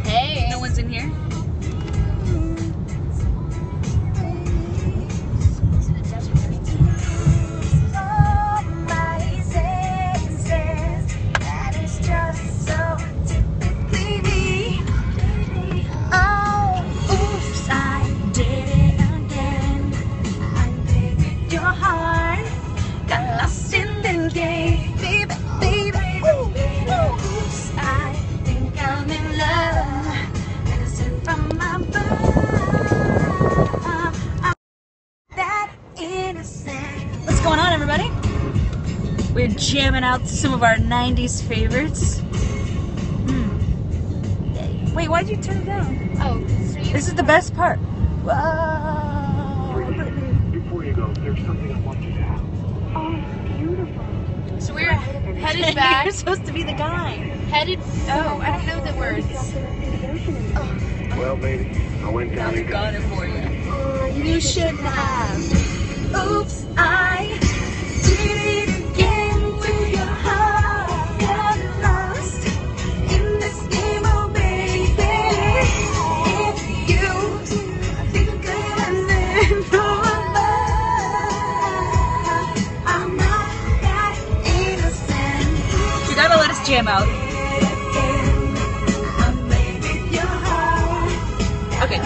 Hey. No one's in here? What's going on, everybody? We're jamming out to some of our 90s favorites. Wait, why'd you turn it down? Oh, so this is the best part. Whoa! Before you go, there's something I want you to have. Oh, beautiful. So we're headed back. You're supposed to be the guy. Headed. Oh, I don't know the words. Oh. Well, baby, I went down and got it for you. You should have. Oops, I did it again to your heart. Got lost in this game, oh baby. If you think I'm in I'm not that innocent. You gotta let us jam out. Okay.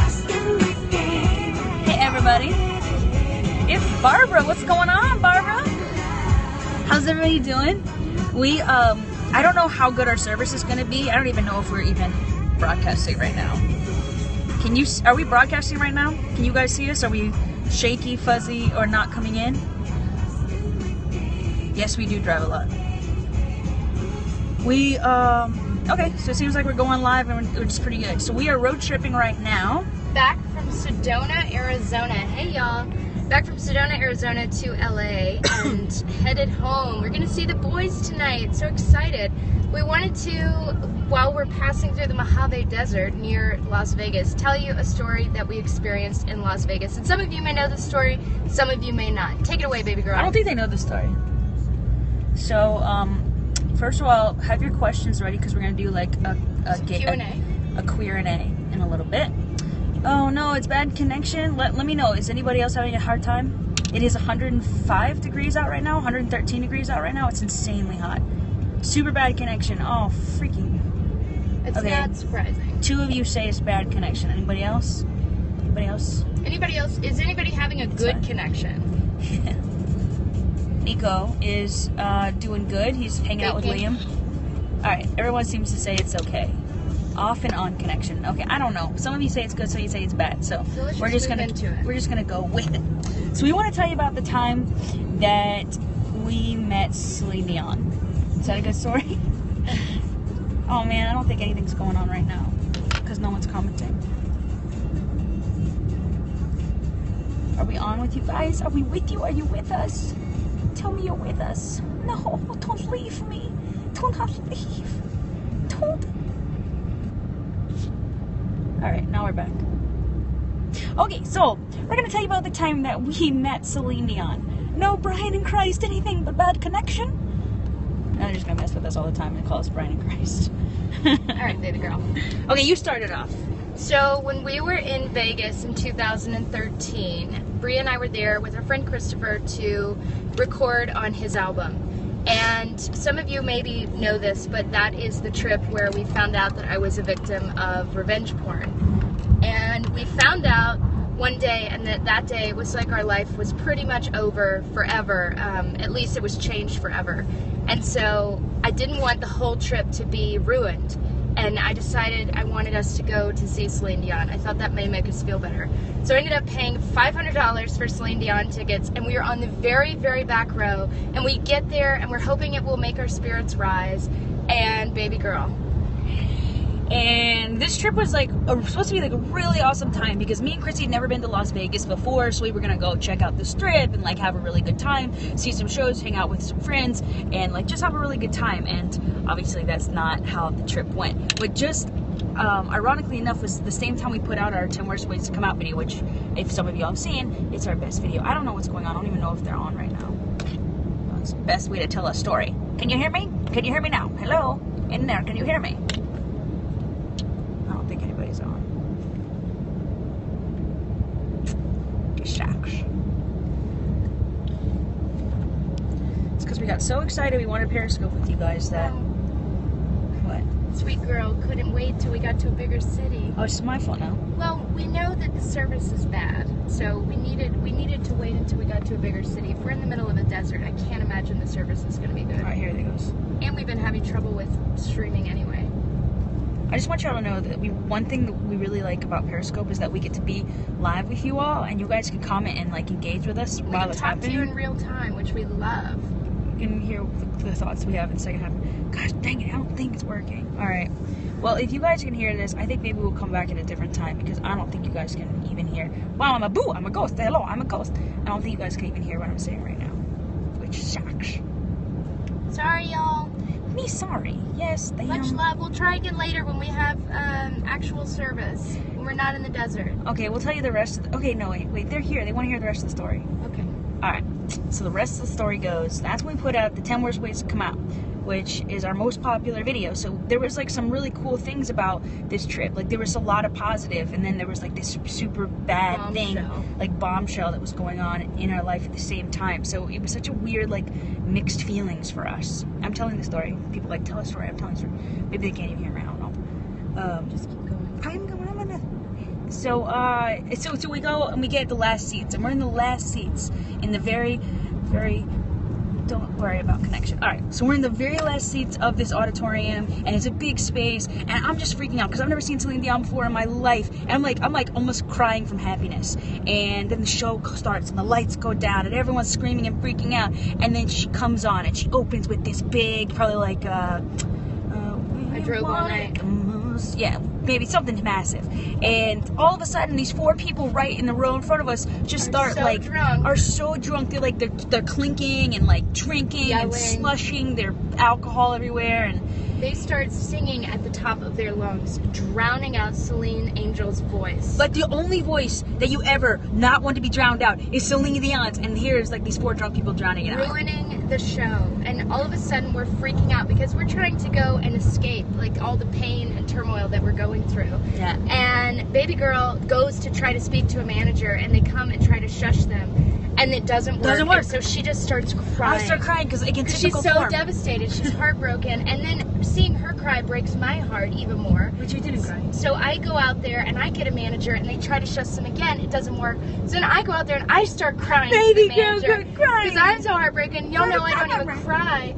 Hey, everybody. It's Barbara. What's going on, Barbara? How's everybody doing? We, I don't know how good our service is going to be. I don't even know if we're even broadcasting right now. Are we broadcasting right now? Can you guys see us? Are we shaky, fuzzy, or not coming in? Yes, we do drive a lot. Okay, so it seems like we're going live and which is pretty good. So we are road tripping right now. Back from Sedona, Arizona. Hey, y'all. Back from Sedona, Arizona to LA and headed home. We're gonna see the boys tonight. So excited. We wanted to, while we're passing through the Mojave Desert near Las Vegas, tell you a story that we experienced in Las Vegas. And some of you may know this story, some of you may not. Take it away, baby girl. I don't think they know the story. So, first of all, have your questions ready because we're gonna do like a Q&A in a little bit. Oh no, it's bad connection. Let me know. Is anybody else having a hard time? It is 105 degrees out right now, 113 degrees out right now. It's insanely hot. Super bad connection. Oh, freaking. It's not surprising. 2 of you say it's bad connection. Anybody else? Anybody else? Anybody else? Is anybody having a good connection? Nico is doing good. He's hanging out with Liam. All right, everyone seems to say it's okay. Off and on connection. Okay, I don't know. Some of you say it's good, some of you say it's bad. So we're just gonna go with it. So we want to tell you about the time that we met Celine Dion. Is that a good story? Oh man, I don't think anything's going on right now because no one's commenting. Are we on with you guys? Are we with you? Are you with us? Tell me you're with us. No, don't leave me. Don't leave. Don't. Alright, now we're back. Okay, so we're going to tell you about the time that we met Celine Dion. No Brian and Christ, anything but bad connection. I'm just going to mess with us all the time and call us Brian and Christ. Alright, baby girl. Okay, you started off. So when we were in Vegas in 2013, Bria and I were there with our friend Christopher to record on his album. And some of you maybe know this, but that is the trip where we found out that I was a victim of revenge porn. And we found out one day, and that day was like our life was pretty much over forever. At least it was changed forever. And so I didn't want the whole trip to be ruined. And I decided I wanted us to go to see Celine Dion. I thought that may make us feel better. So I ended up paying $500 for Celine Dion tickets, and we were on the very, very back row. And we get there, and we're hoping it will make our spirits rise. And baby girl. And this trip was like supposed to be like a really awesome time because me and Chrissy had never been to Las Vegas before, so we were gonna go check out the strip and like have a really good time, see some shows, hang out with some friends, and like just have a really good time. And obviously that's not how the trip went. But just ironically enough was the same time we put out our 10 worst ways to come out video, which if some of you have seen, it's our best video. I don't know what's going on. I don't even know if they're on right now. It's the best way to tell a story. Can you hear me? Can you hear me now? Hello? In there, can you hear me? got so excited we wanted Periscope with you guys that... What? Sweet girl couldn't wait till we got to a bigger city. Oh, it's my fault now. Well, we know that the service is bad, so we needed to wait until we got to a bigger city. If we're in the middle of a desert, I can't imagine the service is going to be good. Alright, here it goes. And we've been having trouble with streaming anyway. I just want y'all to know that one thing that we really like about Periscope is that we get to be live with you all, and you guys can comment and like engage with us while it's happening. We can talk to you in real time, which we love. You can hear the thoughts we have in the second half. Gosh dang it, I don't think it's working. Alright. Well, if you guys can hear this, I think maybe we'll come back at a different time because I don't think you guys can even hear. Wow, I'm a boo, I'm a ghost. Hello, I'm a ghost. I don't think you guys can even hear what I'm saying right now, which sucks. Sorry, y'all. Me sorry. Yes, they Much love. We'll try again later when we have actual service. When we're not in the desert. Okay, we'll tell you the rest of okay, no, wait, they're here. They want to hear the rest of the story. Okay. Alright, so the rest of the story goes, that's when we put out the 10 worst ways to come out, which is our most popular video. So there was like some really cool things about this trip. Like there was a lot of positive, and then there was like this super bad thing, like bombshell that was going on in our life at the same time. So it was such a weird, like mixed feelings for us. I'm telling the story. People like, tell a story, I'm telling a story. Maybe they can't even hear me, I don't know. Just keep going. I'm going. So we go and we get the last seats, and we're in the last seats in the very don't worry about connection. All right, so we're in the very last seats of this auditorium, and it's a big space, and I'm just freaking out because I've never seen Celine Dion before in my life, and I'm like almost crying from happiness. And then the show starts, and the lights go down, and everyone's screaming and freaking out, and then she comes on, and she opens with this big, probably like I drove all night. Yeah, maybe something massive. And all of a sudden, these 4 people right in the row in front of us just are so drunk. They're clinking and like drinking, yelling, and slushing their alcohol everywhere, and they start singing at the top of their lungs, drowning out Celine Angel's voice. Like the only voice that you ever not want to be drowned out is Celine Dion's, and here's like these 4 drunk people drowning it out. Ruining the show. And all of a sudden we're freaking out because we're trying to go and escape like all the pain and turmoil that we're going through. Yeah. And baby girl goes to try to speak to a manager, and they come and try to shush them. And it doesn't work. And so she just starts crying. I start crying because it gets she's so devastated. She's heartbroken. And then seeing her cry breaks my heart even more. But you didn't cry. So I go out there and I get a manager, and they try to shush them again. It doesn't work. So then I go out there and I start crying. Baby girl, good crying. Because I'm so heartbroken. Y'all know I don't even cry.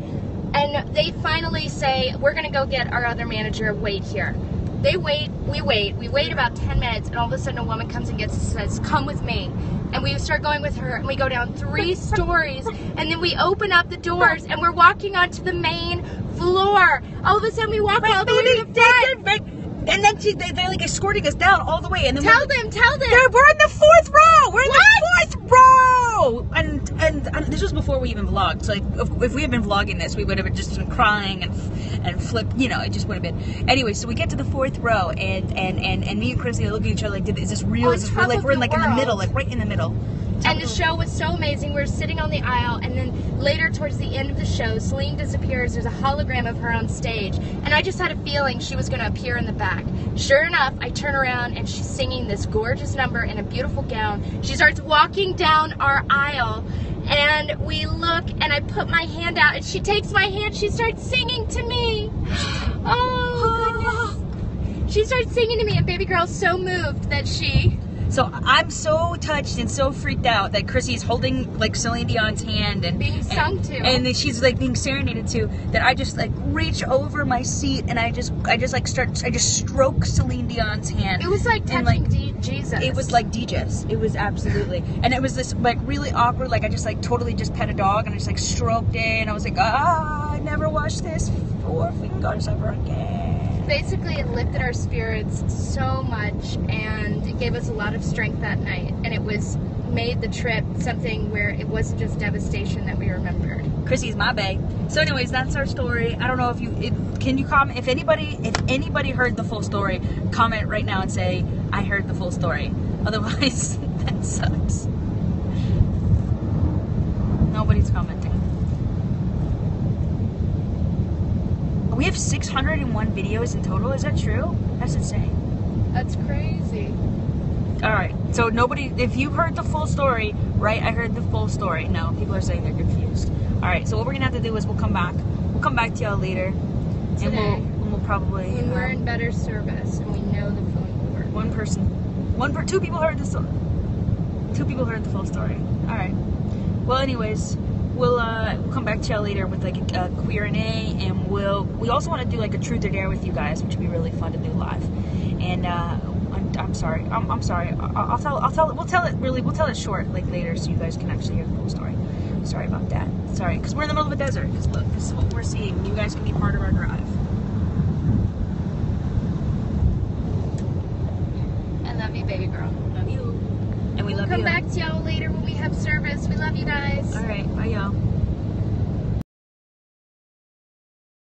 And they finally say, we're going to go get our other manager. Wait here. They wait. We wait about 10 minutes, and all of a sudden a woman comes and gets us and says, come with me. And we start going with her, and we go down 3 stories, and then we open up the doors, and we're walking onto the main floor. All of a sudden, we walk all the way to the front. And then they're like escorting us down all the way. And then tell them. We're in the 4th row. We're in the 4th row. And this was before we even vlogged. So like, if we had been vlogging this, we would have just been crying and flipped. You know, it just would have been. Anyway, so we get to the 4th row, and me and Chrissy look at each other like, is this real? Is this real? Like we're in like in the middle, like right in the middle. And the show was so amazing. We were sitting on the aisle, and then later towards the end of the show, Celine disappears. There's a hologram of her on stage, and I just had a feeling she was going to appear in the back. Sure enough, I turn around, and she's singing this gorgeous number in a beautiful gown. She starts walking down our aisle, and we look, and I put my hand out, and she takes my hand. She starts singing to me. Oh, goodness. She starts singing to me, and baby girl's so moved that she... So I'm so touched and so freaked out that Chrissy's holding like Celine Dion's hand and being sung to, and then she's like being serenaded to. That I just like reach over my seat and I just stroke Celine Dion's hand. It was like touching Jesus. It was like Jesus. It was absolutely, and it was this like really awkward. Like I just like totally just pet a dog and I just like stroked it and I was like, I never watched this before. If we can go to supper again. Basically, it lifted our spirits so much, and it gave us a lot of strength that night, and it made the trip something where it wasn't just devastation that we remembered. Chrissy's my bae. So anyways, that's our story. I don't know if can you comment, if anybody heard the full story, comment right now and say, I heard the full story. Otherwise, that sucks. Nobody's commenting. We have 601 videos in total. Is that true? That's insane. That's crazy. All right. So if you heard the full story, right? I heard the full story. No, people are saying they're confused. All right. So what we're gonna have to do is we'll come back to y'all later, Today. and we'll probably When we're in better service and we know the phone will work. Two people heard this. 2 people heard the full story. All right. Well, anyways, we'll come back to y'all later with like a Q&A, and we also want to do like a truth or dare with you guys, which would be really fun to do live. And I'm sorry. We'll tell it short like later, so you guys can actually hear the full story. Sorry about that. Sorry, because we're in the middle of a desert. Because look, this is what we're seeing. You guys can be part of our drive. I love you, baby girl. Love you. And we love you. Come back to y'all later when we have service. We love you guys. All right. Bye, y'all.